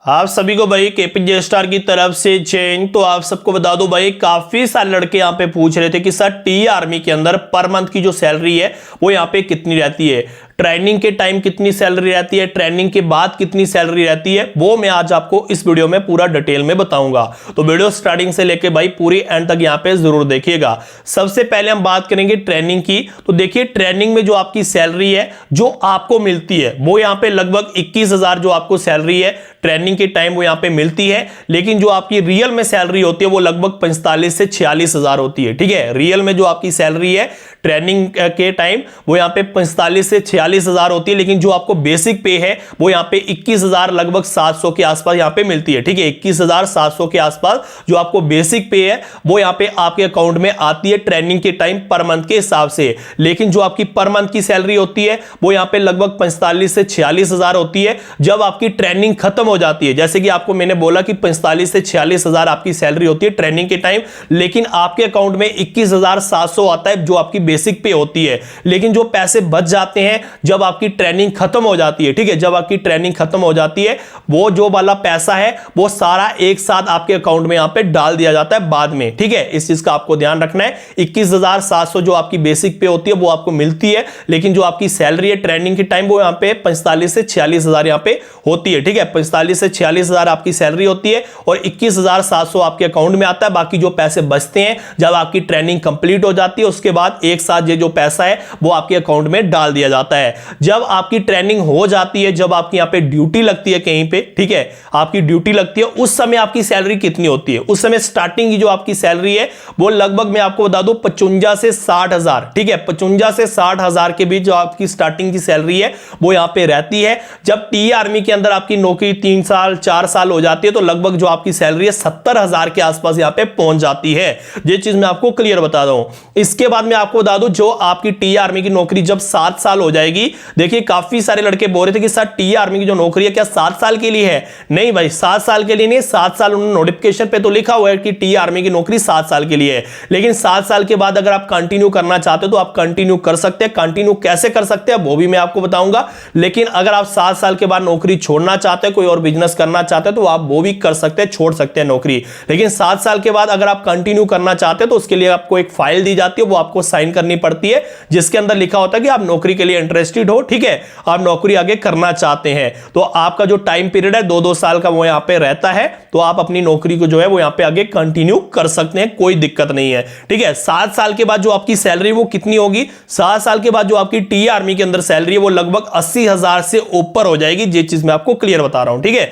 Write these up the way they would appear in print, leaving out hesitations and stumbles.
आप सभी को भाई केपीजे स्टार की तरफ से जैन। तो आप सबको बता दो भाई, काफी सारे लड़के यहाँ पे पूछ रहे थे कि सर टी आर्मी के अंदर पर मंथ की जो सैलरी है वो यहाँ पे कितनी रहती है, ट्रेनिंग के टाइम कितनी सैलरी रहती है, ट्रेनिंग के बाद कितनी सैलरी रहती है, वो मैं आज आपको इस वीडियो में पूरा डिटेल में बताऊंगा। तो वीडियो स्टार्टिंग से लेके भाई पूरी एंड तक यहाँ पे जरूर देखिएगा। सबसे पहले हम बात करेंगे ट्रेनिंग की। तो देखिए ट्रेनिंग में जो आपकी सैलरी है जो आपको मिलती है वो यहाँ पे लगभग 21,000 जो आपको सैलरी है ट्रेनिंग के टाइम वो यहाँ पे मिलती है। लेकिन जो आपकी रियल में सैलरी होती है वो लगभग 45 से 46,000 होती है। ठीक है, रियल में जो आपकी सैलरी है ट्रेनिंग के टाइम वो यहाँ पे 45 से 46,000 होती है। लेकिन जो आपको बेसिक पे है वो यहाँ पे 21,000 लगभग 700 के आसपास यहाँ पे मिलती है। ठीक है, 21,700 के आसपास जो आपको बेसिक पे है वो यहाँ पे आपके अकाउंट में आती है ट्रेनिंग के टाइम पर मंथ के हिसाब से। लेकिन जो आपकी पर मंथ की सैलरी होती है वो यहाँ पे लगभग 45 से 46,000 होती है जब आपकी ट्रेनिंग खत्म हो जाती है। जैसे कि आपको मैंने बोला कि 45 से 46,000 आपकी सैलरी होती है ट्रेनिंग के टाइम, लेकिन आपके अकाउंट में 21,700 आता है जो आपकी बेसिक पे होती है। लेकिन जो पैसे बच जाते हैं जब आपकी ट्रेनिंग खत्म हो जाती है, ठीक है, जब आपकी ट्रेनिंग खत्म हो जाती है वो जो वाला पैसा है वो सारा एक साथ आपके अकाउंट में यहां पे डाल दिया जाता है बाद में। ठीक है, इस चीज का आपको ध्यान रखना है। 21,700 जो आपकी बेसिक पे होती है वो आपको मिलती है, लेकिन जो आपकी सैलरी है ट्रेनिंग के टाइम वो यहां पे 45 से 46,000 यहां पे होती है। ठीक है, 45 से 46,000 आपकी सैलरी होती है और 21,700 आपके अकाउंट में आता है। बाकी जो पैसे बचते हैं जब आपकी ट्रेनिंग कंप्लीट हो जाती है उसके बाद एक साथ ये जो पैसा है वो आपके अकाउंट में डाल दिया जाता है। जब आपकी ट्रेनिंग हो जाती है, जब आपकी यहां पे ड्यूटी लगती है कहीं पे, ठीक है, आपकी ड्यूटी लगती है, उस समय आपकी सैलरी कितनी होती है? उस समय स्टार्टिंग की जो आपकी सैलरी है वो लगभग मैं आपको बता दूं 55 से 60,000। ठीक है, 55 से 60,000 के बीच जो आपकी स्टार्टिंग की सैलरी है वो यहां पे रहती है। जब टी आर्मी के अंदर आपकी नौकरी 3 साल 4 साल हो जाती है तो लगभग जो आपकी सैलरी है 70,000 के आसपास यहां पे पहुंच जाती है। ये चीज मैं आपको क्लियर बता दूं। इसके बाद मैं आपको बता दूं जो आपकी टी आर्मी की नौकरी जब 7 साल हो जाएगी, देखिए काफी सारे लड़के बोल रहे थे कि सर टी आर्मी की जो नौकरी है क्या 7 साल के लिए है? नहीं भाई, 7 साल के लिए नहीं। 7 साल उन्होंने नोटिफिकेशन पे तो लिखा हुआ है कि टी आर्मी की नौकरी 7 साल के लिए है, लेकिन 7 साल के बाद अगर आप कंटिन्यू करना चाहते हो तो आप कंटिन्यू कर सकते हैं। कंटिन्यू कैसे कर सकते हैं वो भी मैं आपको बताऊंगा। लेकिन अगर आप 7 साल के बाद नौकरी छोड़ना चाहते हैं, कोई और बिजनेस करना चाहते हैं तो आप वो भी कर सकते हैं, छोड़ सकते हैं नौकरी। लेकिन 7 साल के बाद अगर आप कंटिन्यू करना चाहते हैं तो उसके लिए आपको एक फाइल दी जाती है, वो आपको साइन करनी पड़ती है, जिसके अंदर लिखा होता है कि आप नौकरी के लिए इंटरेस्टेड हो। ठीक है, आप नौकरी आगे करना चाहते हैं तो आपका जो टाइम पीरियड है 2-2 साल का वो यहां पे रहता है, तो आप अपनी नौकरी को जो है वो यहां पे आगे कंटिन्यू कर सकते हैं, कोई दिक्कत नहीं है। ठीक है, 7 साल के बाद जो आपकी सैलरी वो कितनी होगी? 7 साल के बाद जो आपकी टी आर्मी के अंदर सैलरी है वो लगभग 80,000 से ऊपर हो जाएगी। ये चीज मैं आपको क्लियर बता रहा हूं। ठीक है,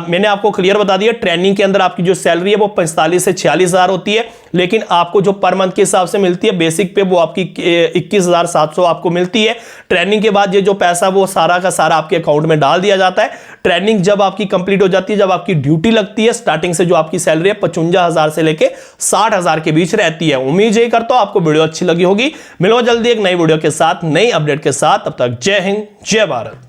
मैंने आपको क्लियर बता दिया ट्रेनिंग के अंदर आपकी जो सैलरी है वो 45 से 46,000 होती है, लेकिन आपको जो पर मंथ के हिसाब से मिलती है बेसिक पे वो आपकी 21,700 आपको मिलती है। ट्रेनिंग के बाद ये जो पैसा वो सारा का सारा आपके अकाउंट में डाल दिया जाता है। ट्रेनिंग जब आपकी कंप्लीट हो जाती है, जब आपकी ड्यूटी लगती है, स्टार्टिंग से जो आपकी सैलरी है 55,000 से लेके 60,000 के बीच रहती है। उम्मीद यही करता हूं आपको वीडियो अच्छी लगी होगी। मिलो जल्दी एक नई वीडियो के साथ, नई अपडेट के साथ। तब तक जय हिंद, जय भारत।